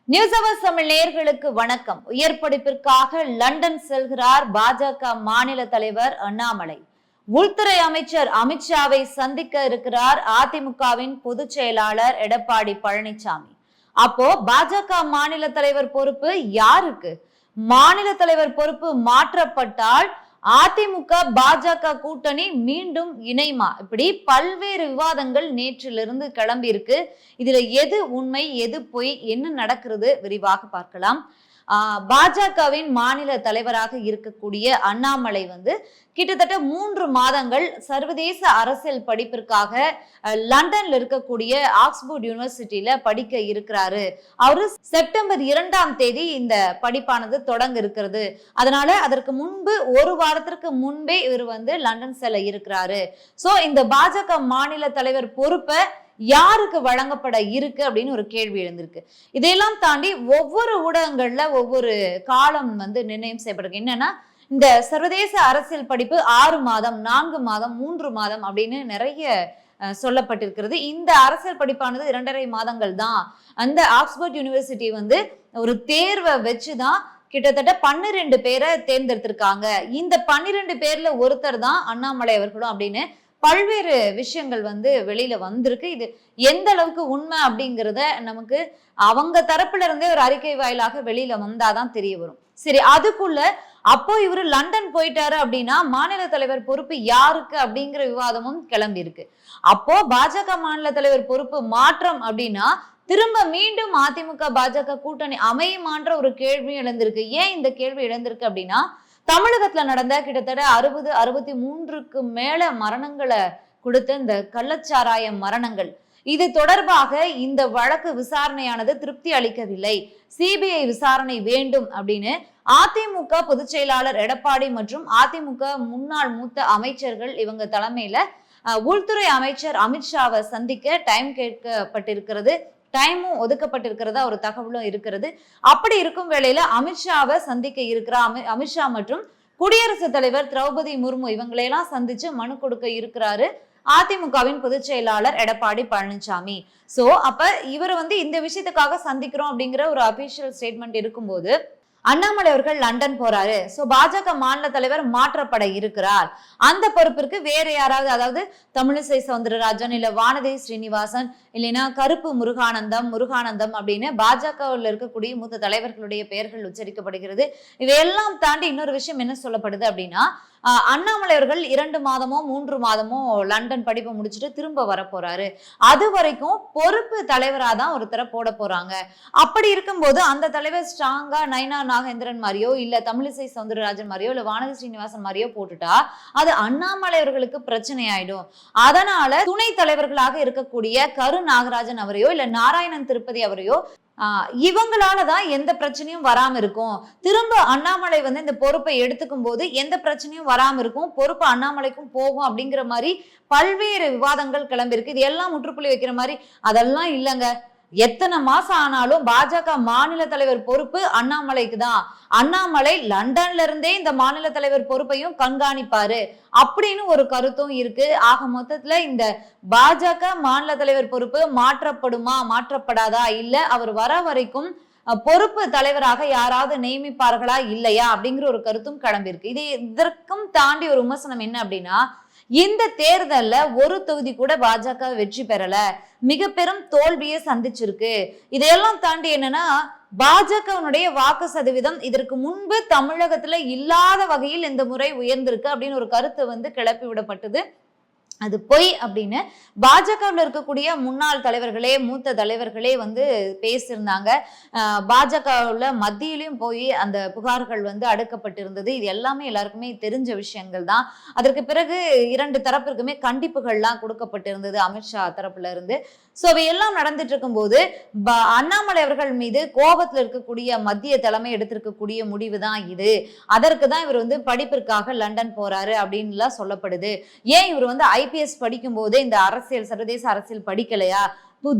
News அவர் தமிழ் நேயர்களுக்கு வணக்கம். உயர் படிப்பிற்காக லண்டன் செல்கிறார் பாஜக மாநில தலைவர் அண்ணாமலை. உள்துறை அமைச்சர் அமித்ஷாவை சந்திக்க இருக்கிறார் அதிமுகவின் பொதுச் செயலாளர் எடப்பாடி பழனிசாமி. அப்போ பாஜக மாநில தலைவர் பொறுப்பு யாருக்கு? மாநில தலைவர் பொறுப்பு மாற்றப்பட்டால் அதிமுக பாஜக கூட்டணி மீண்டும் இணைமா? இப்படி பல்வேறு விவாதங்கள் நேற்றிலிருந்து கிளம்பி இருக்கு. இதுல எது உண்மை, எது பொய், என்ன நடக்கிறது விரிவாக பார்க்கலாம். பாஜகவின் மாநில தலைவராக இருக்கக்கூடிய அண்ணாமலை கிட்டத்தட்ட 3 மாதங்கள் சர்வதேச அரசியல் படிப்பிற்காக லண்டன்ல இருக்கக்கூடிய ஆக்ஸ்போர்ட் யூனிவர்சிட்டியில படிக்க இருக்கிறாரு. அவரு செப்டம்பர் 2ஆம் தேதி இந்த படிப்பானது தொடங்க இருக்கிறது. அதனால அதற்கு முன்பு ஒரு வாரத்திற்கு முன்பே இவர் லண்டன் செல்ல இருக்கிறாரு. சோ இந்த பாஜக மாநில தலைவர் பொறுப்பை யாருக்கு வழங்கப்பட இருக்கு அப்படின்னு ஒரு கேள்வி எழுந்திருக்கு. இதையெல்லாம் தாண்டி ஒவ்வொரு ஊடகங்கள்ல ஒவ்வொரு காலம் நிர்ணயம் செய்யப்பட்டிருக்கு. என்னன்னா, இந்த சர்வதேச அரசியல் படிப்பு 6 மாதம், 4 மாதம், 3 மாதம் அப்படின்னு நிறைய சொல்லப்பட்டிருக்கிறது. இந்த அரசியல் படிப்பானது 2.5 மாதங்கள் தான். அந்த ஆக்ஸ்போர்ட் யூனிவர்சிட்டி ஒரு தேர்வை வச்சுதான் கிட்டத்தட்ட 12 பேரை தேர்ந்தெடுத்திருக்காங்க. இந்த 12 பேர்ல ஒருத்தர் தான் அண்ணாமலை அவர்களும் அப்படின்னு பல்வேறு விஷயங்கள் வெளியில வந்திருக்கு. இது எந்த அளவுக்கு உண்மை அப்படிங்கிறத நமக்கு அவங்க தரப்புல இருந்தே ஒரு அறிக்கை வாயிலாக வெளியில வந்தாதான் தெரிய வரும். சரி, அதுக்குள்ள அப்போ இவரு லண்டன் போயிட்டாரு அப்படின்னா மாநில தலைவர் பொறுப்பு யாருக்கு அப்படிங்கிற விவாதமும் கிளம்பி இருக்கு. அப்போ பாஜக மாநில தலைவர் பொறுப்பு மாற்றம் அப்படின்னா திரும்ப மீண்டும் அதிமுக பாஜக கூட்டணி அமையுமான்ற ஒரு கேள்வி எழுந்திருக்கு. ஏன் இந்த கேள்வி எழுந்திருக்கு அப்படின்னா, தமிழகத்துல நடந்த கிட்டத்தட்ட 63க்கு மேல மரணங்களை கொடுத்த இந்த கள்ளச்சாராய மரணங்கள், இது தொடர்பாக இந்த வழக்கு விசாரணையானது திருப்தி அளிக்கவில்லை. சிபிஐ விசாரணை வேண்டும் அப்படின்னு அதிமுக பொதுச் செயலாளர் எடப்பாடி மற்றும் அதிமுக முன்னாள் மூத்த அமைச்சர்கள் இவங்க தலைமையில உள்துறை அமைச்சர் அமித்ஷாவை சந்திக்க டைம் கேட்கப்பட்டிருக்கிறது. டைமும் ஒதுக்கப்பட்டிருக்கிறதா ஒரு தகவலும் இருக்கிறது. அப்படி இருக்கும் வேளையில அமித்ஷாவை சந்திக்க இருக்கிற அமித்ஷா மற்றும் குடியரசுத் தலைவர் திரௌபதி முர்மு இவங்களையெல்லாம் சந்திச்சு மனு கொடுக்க இருக்கிறாரு அதிமுகவின் பொதுச் செயலாளர் எடப்பாடி பழனிசாமி. சோ அப்ப இவர் இந்த விஷயத்துக்காக சந்திக்கிறோம் அப்படிங்கிற ஒரு அபிஷியல் ஸ்டேட்மெண்ட் இருக்கும்போது அண்ணாமலை அவர்கள் லண்டன் போறாரு. சோ பாஜக மாநில தலைவர் மாற்றப்பட இருக்கிறார். அந்த பொறுப்பிற்கு வேற யாராவது, அதாவது தமிழிசை சவுந்தரராஜன், இல்ல வானதி ஸ்ரீனிவாசன், இல்லைன்னா கருப்பு முருகானந்தம் அப்படின்னு பாஜகவில் இருக்கக்கூடிய மூத்த தலைவர்களுடைய பெயர்கள் உச்சரிக்கப்படுகிறது. இவையெல்லாம் தாண்டி இன்னொரு விஷயம் என்ன சொல்லப்படுது அப்படின்னா, அண்ணாமலை அவர்கள் 2 மாதமோ 3 மாதமோ லண்டன் படிப்பை முடிச்சுட்டு திரும்ப வர போறாரு. அது வரைக்கும் பொறுப்பு தலைவராதான் ஒருத்தரை போட போறாங்க. அப்படி இருக்கும்போது அந்த தலைவர் ஸ்ட்ராங்கா நைனா நாகேந்திரன் மாதிரியோ, இல்ல தமிழிசை சவுந்தரராஜன் மாதிரியோ, இல்ல வானதி ஸ்ரீனிவாசன் மாதிரியோ போட்டுட்டா அது அண்ணாமலை அவர்களுக்கு பிரச்சனை ஆயிடும். அதனால துணை தலைவர்களாக இருக்கக்கூடிய கரு நாகராஜன் அவரையோ, இல்ல நாராயணன் திருப்பதி அவரையோ, இவங்களாலதான் எந்த பிரச்சனையும் வராம இருக்கும். திரும்ப அண்ணாமலை இந்த பொறுப்பை எடுத்துக்கும் போது எந்த பிரச்சனையும் வராம இருக்கும், பொறுப்பு அண்ணாமலைக்கும் போகும் அப்படிங்கிற மாதிரி பல்வேறு விவாதங்கள் கிளம்பியிருக்கு. இது எல்லாம் முற்றுப்புள்ளி வைக்கிற மாதிரி அதெல்லாம் இல்லைங்க. எத்தனை மாசம் ஆனாலும் பாஜக மாநில தலைவர் பொறுப்பு அண்ணாமலைக்கு தான். அண்ணாமலை லண்டன்ல இருந்தே இந்த மாநில தலைவர் பொறுப்பையும் கண்காணிப்பாரு அப்படின்னு ஒரு கருத்தும் இருக்கு. ஆக மொத்தத்துல இந்த பாஜக மாநில தலைவர் பொறுப்பு மாற்றப்படுமா, மாற்றப்படாதா, இல்ல அவர் வர வரைக்கும் பொறுப்பு தலைவராக யாராவது நியமிப்பார்களா இல்லையா அப்படிங்கிற ஒரு கருத்தும் கிளம்பியிருக்கு. இதற்கும் தாண்டி ஒரு விமர்சனம் என்ன அப்படின்னா, இந்த தேர்தல்ல ஒரு தொகுதி கூட பாஜக வெற்றி பெறல, மிக பெரும் தோல்வியை சந்திச்சிருக்கு. இதையெல்லாம் தாண்டி என்னன்னா, பாஜகவுடைய வாக்கு சதவீதம் இதற்கு முன்பு தமிழகத்துல இல்லாத வகையில் இந்த முறை உயர்ந்திருக்கு அப்படின்னு ஒரு கருத்து கிளப்பி விடப்பட்டது. அது பொய் அப்படின்னு பாஜகவில் இருக்கக்கூடிய முன்னாள் தலைவர்களே, மூத்த தலைவர்களே பேசியிருந்தாங்க. பாஜகவுல மத்தியிலையும் போய் அந்த புகார்கள் அடுக்கப்பட்டிருந்தது. இது எல்லாமே எல்லாருக்குமே தெரிஞ்ச விஷயங்கள் தான். அதற்கு பிறகு 2 தரப்பிற்குமே கண்டிப்புகள்லாம் கொடுக்கப்பட்டிருந்தது அமித்ஷா தரப்புல இருந்து. சோ இவையெல்லாம் நடந்துட்டு இருக்கும் போது அண்ணாமலை அவர்கள் மீது கோபத்துல இருக்கக்கூடிய மத்திய தலைமை எடுத்திருக்கக்கூடிய முடிவு தான் இது. அதற்கு தான் இவர் படிப்பிற்காக லண்டன் போறாரு அப்படின்னு சொல்லப்படுது. ஏன் இவர் ஐபிஎஸ் படிக்கும் போதே இந்த அரசியல், சர்வதேச அரசியல் படிக்கலையா?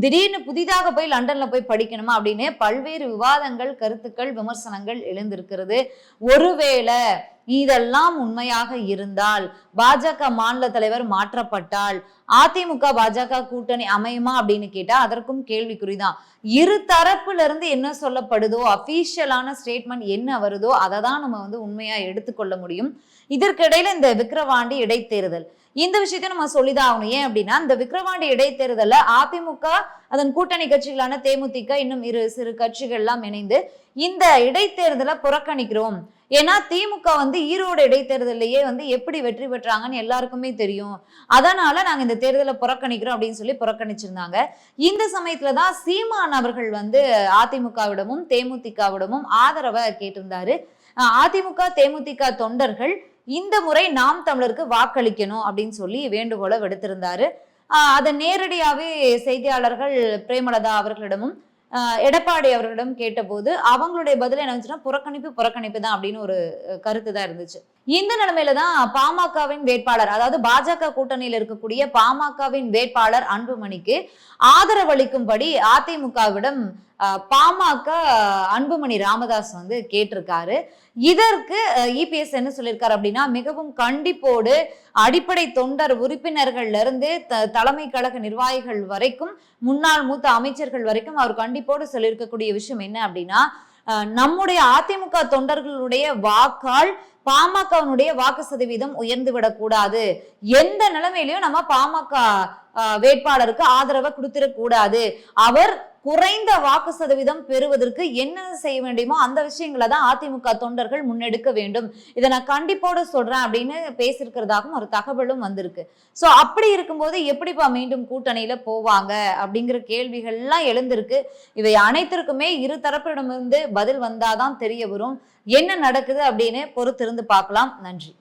திடீர்னு புதிதாக போய் லண்டன்ல போய் படிக்கணுமா அப்படின்னு பல்வேறு விவாதங்கள், கருத்துக்கள், விமர்சனங்கள் எழுந்திருக்கிறது. ஒருவேளை இதெல்லாம் உண்மையாக இருந்தால், பாஜக மாநில தலைவர் மாற்றப்பட்டால் அதிமுக பாஜக கூட்டணி அமையுமா அப்படின்னு கேட்டா அதற்கும் கேள்விக்குறிதான். இரு தரப்புல இருந்து என்ன சொல்லப்படுதோ, அபிஷியலான ஸ்டேட்மெண்ட் என்ன வருதோ அதை தான் நம்ம உண்மையா எடுத்துக்கொள்ள முடியும். இதற்கிடையில இந்த விக்கிரவாண்டி இடைத்தேர்தல், இந்த விஷயத்தையும் நம்ம சொல்லிதான் ஆகணும். ஏன் அப்படின்னா, இந்த விக்கிரவாண்டி இடைத்தேர்தல அதிமுக அதன் கூட்டணி கட்சிகளான தேமுதிக இன்னும் சிறு கட்சிகள் எல்லாம் இணைந்து இந்த இடைத்தேர்தலை புறக்கணிக்கிறோம். ஏன்னா திமுக ஈரோடு இடைத்தேர்தலையே எப்படி வெற்றி பெற்றாங்கன்னு எல்லாருக்குமே தெரியும், அதனால நாங்க இந்த தேர்தலை புறக்கணிக்கிறோம் அப்படின்னு சொல்லி புறக்கணிச்சிருந்தாங்க. இந்த சமயத்துலதான் சீமான் அவர்கள் அதிமுகவிடமும் தேமுதிகவிடமும் ஆதரவை கேட்டிருந்தாரு. அதிமுக தேமுதிக தொண்டர்கள் இந்த முறை நாம் தமிழருக்கு வாக்களிக்கணும் அப்படின்னு சொல்லி வேண்டுகோளை விடுத்திருந்தாரு. அதை நேரடியாவே செய்தியாளர்கள் பிரேமலதா அவர்களிடமும் எடப்பாடி அவர்களிடம் கேட்டபோது அவங்களுடைய பதில் என்ன இருந்துச்சுன்னா, புறக்கணிப்பு தான் அப்படின்னு ஒரு கருத்து தான் இருந்துச்சு. இந்த நிலைமையில தான் பாமகவின் வேட்பாளர், அதாவது பாஜக கூட்டணியில் இருக்கக்கூடிய பாமகவின் வேட்பாளர் அன்புமணிக்கு ஆதரவளிக்கும்படி அதிமுகவிடம் பாமக அன்புமணி ராமதாஸ் கேட்டிருக்காரு. இதற்கு இபிஎஸ் என்ன சொல்லியிருக்காரு அப்படின்னா, மிகவும் கண்டிப்போடு அடிப்படை தொண்டர் உறுப்பினர்கள்ல இருந்து தலைமை கழக நிர்வாகிகள் வரைக்கும், முன்னாள் மூத்த அமைச்சர்கள் வரைக்கும் அவர் கண்டிப்போடு சொல்லியிருக்கக்கூடிய விஷயம் என்ன அப்படின்னா, நம்முடைய அதிமுக தொண்டர்களுடைய வாக்கால் பாமகவினுடைய வாக்கு சதவீதம் உயர்ந்து விடக்கூடாது. எந்த நிலைமையிலையும் நம்ம பாமக வேட்பாளருக்கு ஆதரவை கொடுத்திடக்கூடாது. அவர் குறைந்த வாக்கு சதவீதம் பெறுவதற்கு என்ன செய்ய வேண்டுமோ அந்த விஷயங்களை தான் அதிமுக தொண்டர்கள் முன்னெடுக்க வேண்டும். இதை நான் கண்டிப்போடு சொல்றேன் அப்படின்னு பேசியிருக்கிறதாகவும் ஒரு தகவலும் வந்திருக்கு. சோ அப்படி இருக்கும்போது எப்படிப்பா மீண்டும் கூட்டணியில போவாங்க அப்படிங்கிற கேள்விகள் எல்லாம் எழுந்திருக்கு. இவை அனைத்திற்குமே இரு தரப்பிடமிருந்து பதில் வந்தாதான் தெரிய வரும் என்ன நடக்குது அப்படின்னு பொறுத்திருந்து பார்க்கலாம். நன்றி.